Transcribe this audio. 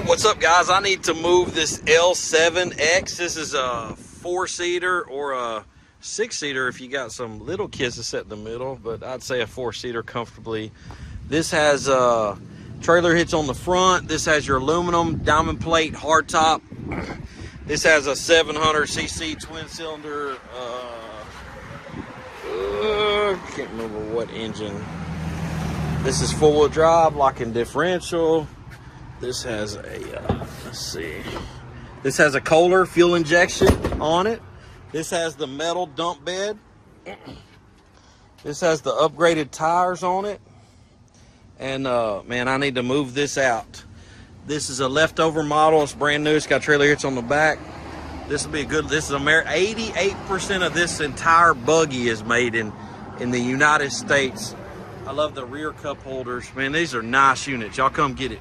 What's up, guys? I need to move this L7X. This is a 4-seater or a 6-seater if you got some little kids to sit in the middle, but I'd say a 4-seater comfortably. This has trailer hitch on the front. This has your aluminum diamond plate hardtop. This has a 700cc twin cylinder. Can't remember what engine. This is 4-wheel drive, lock-in differential. This has a, let's see. This has a kohler fuel injection on it. This has the metal dump bed. This has the upgraded tires on it. And man, I need to move this out. This is a leftover model. It's brand new. It's got trailer hitch on the back. This will be a good, this is 88% of this entire buggy is made in the United States. I love the rear cup holders. Man, these are nice units. Y'all come get it.